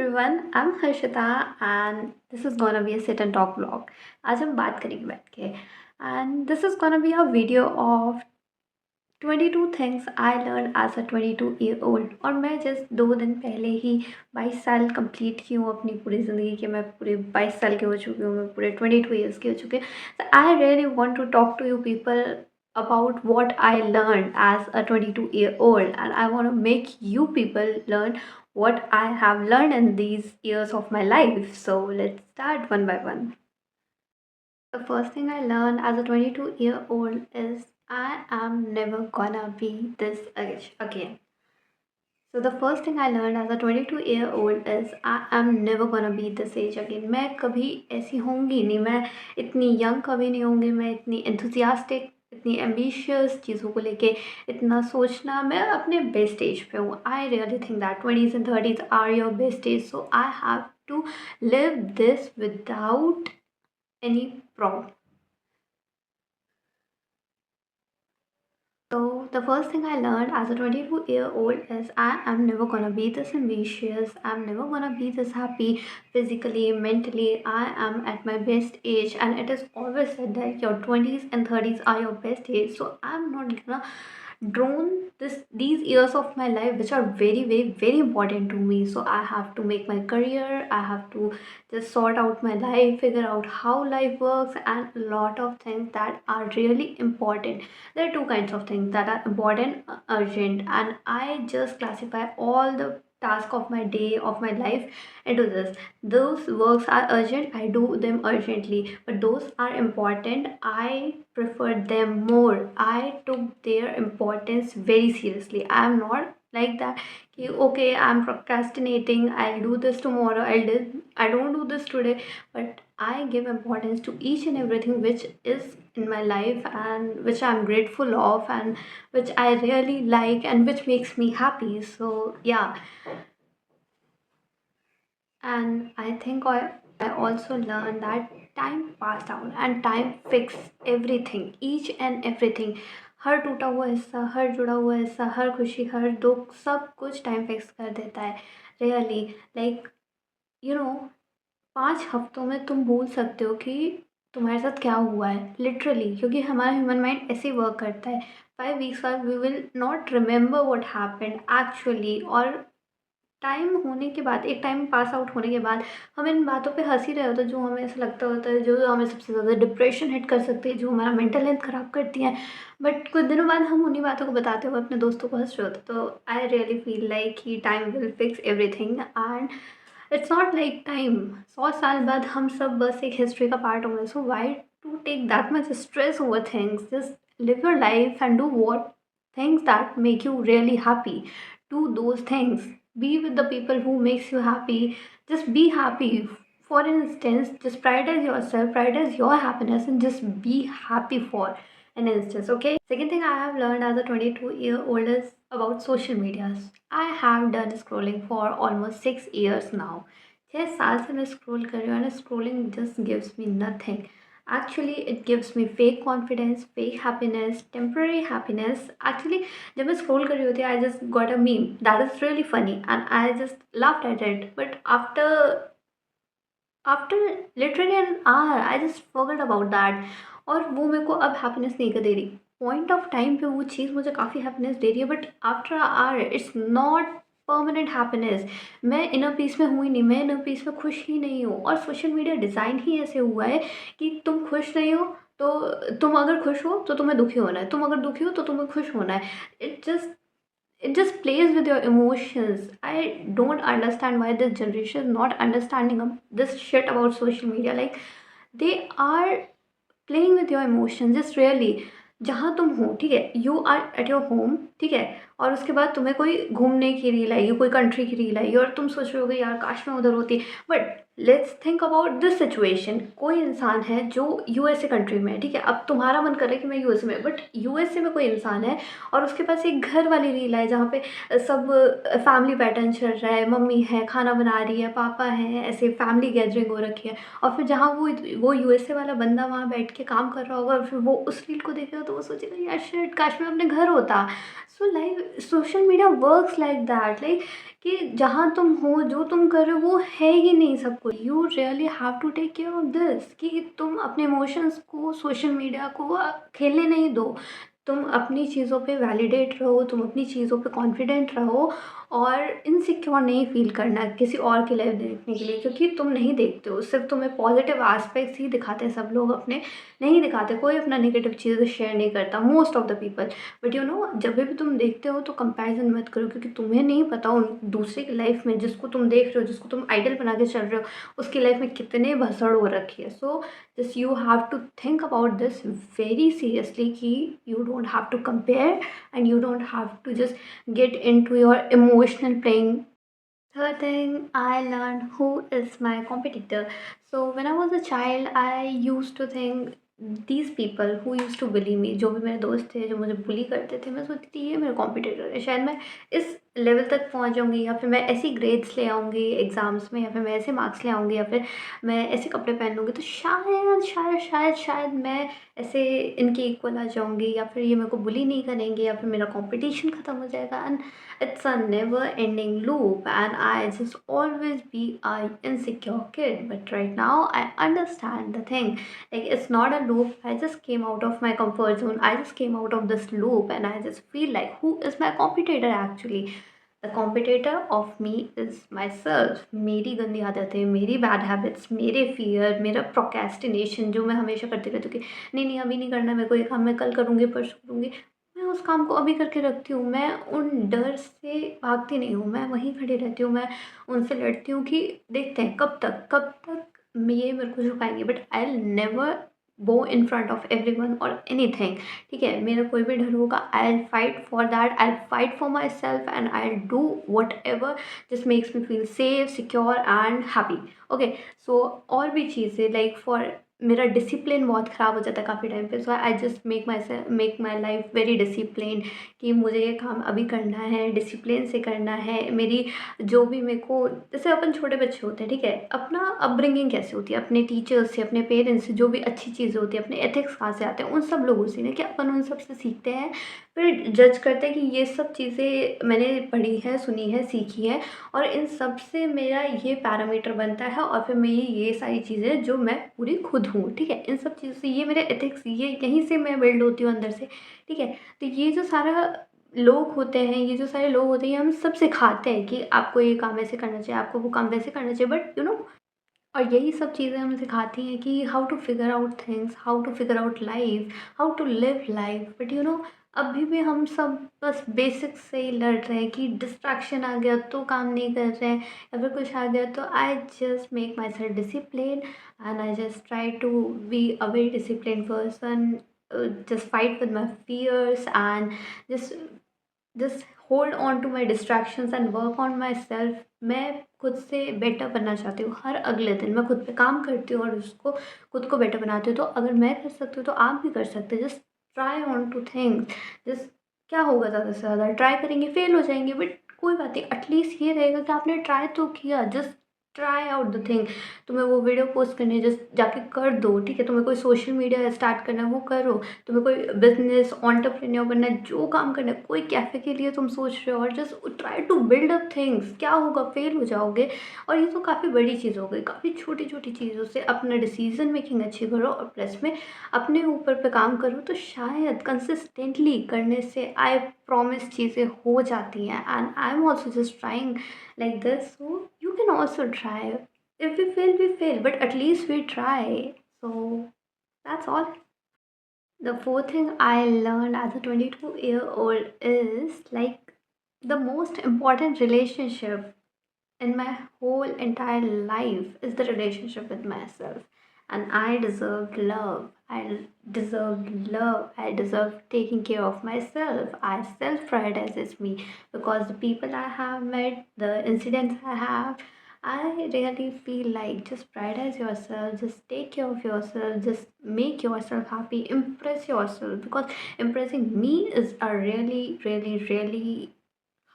everyone, I'm Harshita and this is gonna be a sit and talk vlog. आज हम बात करेंगे बैठ के and this is gonna be a video of 22 things I learned as a 22-year-old। और मैं just 2 दिन पहले ही 22 साल कंप्लीट की हूँ अपनी पूरी ज़िंदगी के। मैं पूरे 22 साल के हो चुकी हूँ, मैं पूरे 22 ईयर्स की हो चुकी हूँ। So I really want to talk to you people about what I learned as a 22-year-old, and I want to make you people learn what I have learned in these years of my life. So let's start one by one. The first thing I learned as a 22-year-old is I am never gonna be this again. So the first thing I learned as a 22-year-old is I am never gonna be this age again. मैं कभी ऐसी होंगी नहीं, मैं इतनी young कभी नहीं होंगी, मैं इतनी enthusiastic, इतनी ambitious चीज़ों को लेके इतना सोचना। मैं अपने बेस्ट एज पे हूँ। I really think that 20s and 30s are your best age, so I have to live this without any problem. So the first thing I learned as a 22-year-old is I am never gonna be this ambitious. I'm never gonna be this happy physically, mentally. I am at my best age, and it is always said that your 20s and 30s are your best age. So I'm not gonna drone these years of my life which are very very very important to me. So I have to make my career, I have to just sort out my life, figure out how life works, and a lot of things that are really important. There are two kinds of things that are important, urgent, and I just classify all the task of my day, of my life, into this. Those works are urgent, I do them urgently, but those are important, I prefer them more. I took their importance very seriously. I am not like that कि okay, I'm procrastinating, I'll do this tomorrow, I don't do this today, but I give importance to each and everything which is in my life and which I'm grateful of and which I really like and which makes me happy. So yeah, and I think I also learned that time passed down and time fixed everything, each and everything. हर टूटा हुआ हिस्सा, हर जुड़ा हुआ हिस्सा, हर खुशी, हर दुख, सब कुछ टाइम फिक्स कर देता है। रियली लाइक यू नो 5 हफ्तों में तुम भूल सकते हो कि तुम्हारे साथ क्या हुआ है, लिटरली, क्योंकि हमारा ह्यूमन माइंड ऐसे ही वर्क करता है। 5 वीक्स बाद we will not remember what happened actually. और टाइम होने के बाद, एक टाइम पास आउट होने के बाद, हम इन बातों पे हँस ही रहे होते हैं जो हमें ऐसा लगता होता है, जो हमें सबसे ज़्यादा डिप्रेशन हिट कर सकती है, जो हमारा मेंटल हेल्थ ख़राब करती हैं। बट कुछ दिनों बाद हम उन्हीं बातों को बताते हुए अपने दोस्तों को हँस रहे होते हैं। तो I really feel like he time will fix everything, and it's not like time 100 साल बाद हम सब बस एक हिस्ट्री का पार्ट होंगे। So why to take that much stress over things? Just live your life and do what things that make you really happy. Do those things, be with the people who makes you happy. Just be happy. For instance, just prioritize yourself, prioritize your happiness, and just be happy for an instance. Okay, second thing I have learned as a 22-year-old is about social medias. I have done scrolling for almost 6 years now. 6 साल से मैं scroll कर रही हूँ, and scrolling just gives me nothing. Actually it gives me fake confidence, fake happiness, temporary happiness. Actually जब मैं scroll कर रही होती I just got a meme that is really funny and I just laughed at it, but after literally an hour I just forgot about that. और वो मेरे को अब हैप्पीनेस नहीं कर दे रही। पॉइंट ऑफ टाइम पे वो चीज़ मुझे काफ़ी हैप्पीनेस दे रही है, but after hour it's not permanent happiness. मैं इनर पीस में हूँ ही नहीं, मैं इनर पीस में खुश ही नहीं हूँ। और सोशल मीडिया डिज़ाइन ही ऐसे हुआ है कि तुम खुश नहीं हो तो तुम अगर खुश हो तो तुम्हें दुखी होना है, तुम अगर दुखी हो तो तुम्हें खुश होना है। It just plays with your emotions. I don't understand why this generation is not understanding this shit about social media. Like they are playing with your emotions, just really। जहाँ तुम हो, ठीक है, you are at your home, ठीक है, और उसके बाद तुम्हें कोई घूमने की रील आएगी, कोई कंट्री की रील आएगी और तुम सोच रहे होगे यार काश मैं उधर होती। But let's think about this situation. कोई इंसान है जो यूएसए कंट्री में है, ठीक है, अब तुम्हारा मन कर रहा है कि मैं यूएसए में, बट यूएसए में कोई इंसान है और उसके पास एक घर वाली रील है जहाँ पे सब फैमिली पैटर्न चल रहा है, मम्मी है खाना बना रही है, पापा है, ऐसे फैमिली गैदरिंग हो रखी है। और फिर जहाँ वो यूएसए वाला बंदा वहाँ बैठ के काम कर रहा होगा और फिर वो उस रील को देखेगा तो वो सोचेगा यार शिट काश मैं अपने घर होता। So life social media works like that, like कि जहाँ तुम हो, जो तुम कर रहे हो वो है ही नहीं सब कुछ। You really have to take care of this कि तुम अपने इमोशंस को सोशल मीडिया को खेलने नहीं दो। तुम अपनी चीज़ों पे वैलिडेट रहो, तुम अपनी चीज़ों पे कॉन्फिडेंट रहो, और इनसिक्योर नहीं फील करना किसी और की लाइफ देखने के लिए, क्योंकि तुम नहीं देखते हो, सिर्फ तुम्हें पॉजिटिव एस्पेक्ट्स ही दिखाते हैं सब लोग, अपने नहीं दिखाते। कोई अपना नेगेटिव चीज़ें शेयर नहीं करता, most of the people. But you no, जब भी तुम देखते हो तो कंपैरिजन मत करो, क्योंकि तुम्हें नहीं पता उन दूसरे की लाइफ में, जिसको तुम देख रहे हो, जिसको तुम आइडल बना के चल रहे हो, उसकी लाइफ में कितने भसड़ हो रखी है। So just you have to think about this very seriously कि you don't have to compare, and you don't have to just get into your emotional playing. Third thing I learned, who is my competitor. So when I was a child, I used to think these people who used to bully me, जो भी मेरे दोस्त थे जो मुझे bully करते थे, मैं सोचती थी ये मेरे competitor है, शायद मैं इस लेवल तक पहुंच जाऊंगी, या फिर मैं ऐसी ग्रेड्स ले आऊंगी एग्ज़ाम्स में, या फिर मैं ऐसे मार्क्स ले आऊंगी, या फिर मैं ऐसे कपड़े पहन लूँगी, तो शायद मैं ऐसे इनके इक्वल आ जाऊंगी, या फिर ये मेरे को बुली नहीं करेंगे, या फिर मेरा कंपटीशन ख़त्म हो जाएगा। And it's a never ending loop, and I just always be a insecure kid. But right now I understand the thing, like it's not a loop. I just came out of my comfort zone, I just came out of this loop, and I just feel like who is my competitor actually. The competitor of me is myself, मेरी गंदी आदतें, मेरी bad habits, मेरे fear, मेरा procrastination जो मैं हमेशा करती रहती हूँ कि नहीं अभी नहीं करना मेरे को ये काम, मैं कल करूँगी परसों करूँगी। मैं उस काम को अभी करके रखती हूँ, मैं उन डर से भागती नहीं हूँ, मैं वहीं खड़ी रहती हूँ, मैं उनसे लड़ती हूँ कि देखते हैं कब तक ये मेरे को झुकाएंगे, but I will never go in front of every one और एनीथिंग। ठीक है, मेरा कोई भी डर होगा, I will fight for that, I will fight for myself, and I will do whatever जिस makes me feel safe, secure and happy. Okay, so और भी चीज़ें लाइक फॉर मेरा डिसिप्लिन बहुत ख़राब हो जाता है काफ़ी टाइम पे, so I just make my life very discipline कि मुझे ये काम अभी करना है, डिसिप्लिन से करना है। मेरी जो भी मेरे को, जैसे अपन छोटे बच्चे होते हैं, ठीक है, अपना अपब्रिंगिंग कैसे होती है, अपने टीचर्स से, अपने पेरेंट्स से जो भी अच्छी चीज़ें होती है, अपने एथिक्स कहाँ से आते हैं, उन सब लोगों से ना, कि अपन उन सब से सीखते हैं, फिर जज करते हैं कि ये सब चीज़ें मैंने पढ़ी है, सुनी है, सीखी है, और इन सब से मेरा ये पैरामीटर बनता है, और फिर मैं ये सारी चीज़ें जो मैं पूरी खुद हूँ, ठीक है, इन सब चीज़ों से ये मेरे एथिक्स, ये यहीं से मैं बिल्ड होती हूँ अंदर से। ठीक है, तो ये जो सारा लोग होते हैं, ये जो सारे लोग होते हैं, ये हम सब सिखाते हैं कि आपको ये काम ऐसे करना चाहिए, आपको वो काम वैसे करना चाहिए, बट यू नो, और यही सब चीज़ें हमें सिखाती हैं कि how to figure out things, how to figure out life, how to live life. But you know, अभी भी हम सब बस बेसिक्स से ही लड़ रहे हैं कि डिस्ट्रैक्शन आ गया तो काम नहीं कर रहे हैं, या फिर कुछ आ गया तो I just make myself discipline, and I just try to be a very discipline person, just fight with my fears, and just just hold on to my distractions and work on myself. मैं खुद से better बनना चाहती हूँ, हर अगले दिन मैं खुद पे काम करती हूँ और उसको खुद को बेटर बनाती हूँ। तो अगर मैं कर सकती हूँ तो आप भी कर सकते हैं। Just try on two things, just क्या होगा, ज़्यादा से ज़्यादा ट्राई करेंगे, फेल हो जाएंगे, बट कोई बात नहीं, एटलीस्ट ये रहेगा कि आपने ट्राई तो किया। Just try out the thing. तुम्हें वो वीडियो पोस्ट करनी है, जस्ट जाके कर दो, ठीक है। तुम्हें कोई सोशल मीडिया स्टार्ट करना है, वो करो। तुम्हें कोई बिजनेस एंटरप्रेन्योर बनना है, जो काम करना है, कोई कैफ़े के लिए तुम सोच रहे हो, और just try to build up things. क्या होगा, फेल हो जाओगे, और ये तो काफ़ी बड़ी चीज़ हो गई। काफ़ी छोटी छोटी चीज़ों से अपना डिसीजन मेकिंग अच्छी करो, और प्लस में अपने ऊपर पे काम करो, तो शायद कंसिस्टेंटली करने से आई प्रॉमिस चीज़ें हो जाती हैं। And I am also just trying like this, so you can also try. If we fail, we fail, but at least we try. So that's all. The fourth thing I learned as a 22-year-old is like the most important relationship in my whole entire life is the relationship with myself. And I deserve love. I deserve taking care of myself. I self prioritize me, because the people I have met, the incidents I have, I really feel like just prioritize yourself, just take care of yourself, just make yourself happy, impress yourself, because impressing me is a really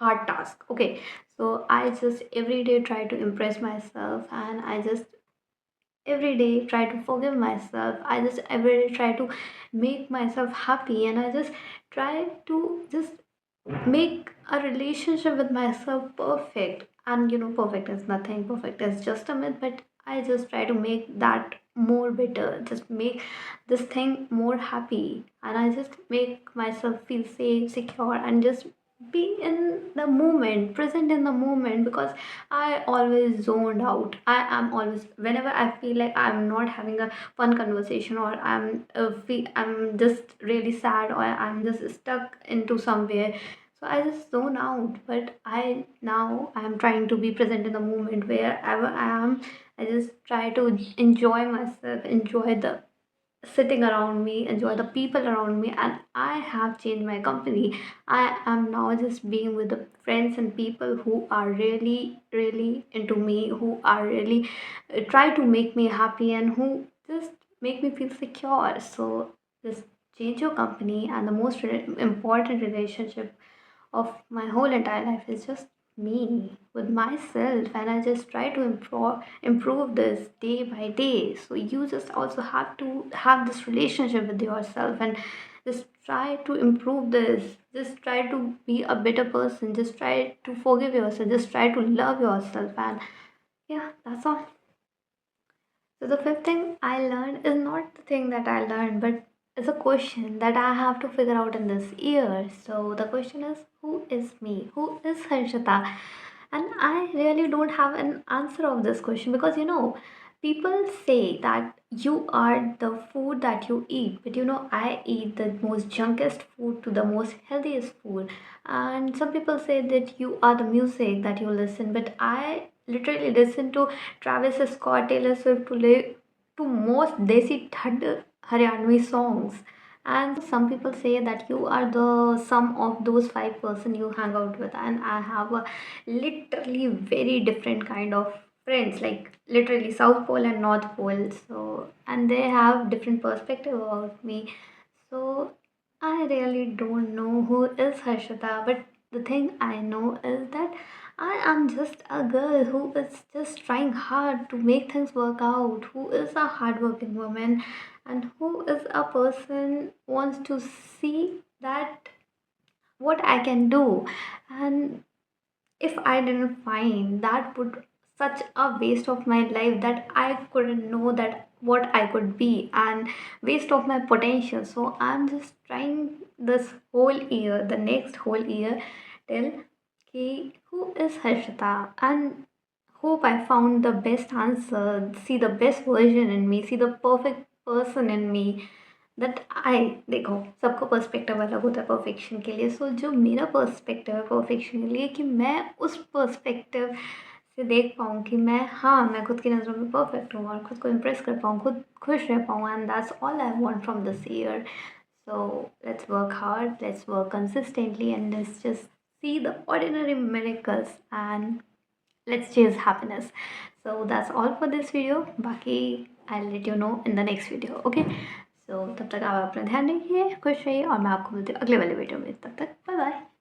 hard task. Okay, so I just every day try to impress myself, and I just every day try to forgive myself. I just every day try to make myself happy, and I just try to just make a relationship with myself perfect. And perfect is nothing, perfect is just a myth, but I just try to make that more better, just make this thing more happy, and I just make myself feel safe, secure, and just be in the moment, present in the moment, because I always zoned out. I am always, whenever I feel like I'm not having a fun conversation, or I'm just really sad, or I'm just stuck into somewhere, so I just zone out. But I'm trying to be present in the moment wherever I am. I just try to enjoy myself, enjoy the sitting around me, enjoy the people around me, and I have changed my company. I am now just being with the friends and people who are really, really into me, who are really try to make me happy, and who just make me feel secure. So just change your company, and the most important relationship of my whole entire life is just me with myself, and I just try to improve this day by day. So you just also have to have this relationship with yourself, and just try to improve this, just try to be a better person, just try to forgive yourself, just try to love yourself. And yeah, that's all. So the fifth thing I learned is not the thing that I learned, but it's a question that I have to figure out in this year. So the question is, who is me? Who is Harshita? And I really don't have an answer of this question, because people say that you are the food that you eat, but I eat the most junkiest food to the most healthiest food. And some people say that you are the music that you listen, but I literally listen to Travis Scott, Taylor Swift, to most Desi Thud Haryanvi songs. And some people say that you are the sum of those 5 person you hang out with, and I have a literally very different kind of friends, like literally South Pole and North Pole. So, and they have different perspective about me. So I really don't know who is Harshita, but the thing I know is that I am just a girl who is just trying hard to make things work out, who is a hardworking woman, and who is a person wants to see that what I can do. And if I didn't find, that would such a waste of my life, that I couldn't know that what I could be, and waste of my potential. So I'm just trying this whole year, the next whole year, till who is Harshita, and hope I found the best answer, see the best version in me, see the perfect person in me, that I देखो, सबका perspective अलग होता है perfection के लिए। सो जो मेरा perspective है परफेक्शन के लिए, कि मैं उस पर्सपेक्टिव से देख पाऊँ कि मैं खुद की नज़रों में परफेक्ट हूँ, और खुद को इम्प्रेस कर पाऊँ, खुद खुश रह पाऊँ, and that's all I want from this year. So let's work hard, let's work consistently, and let's just see the ordinary miracles, and let's chase happiness. So that's all for this video. Baki I'll let you know in the next video. Okay, so तब तक आप अपना ध्यान रखिए, खुश रहिए, और मैं आपको मिलती हूँ अगले वाले वीडियो में। तब तक बाय बाय।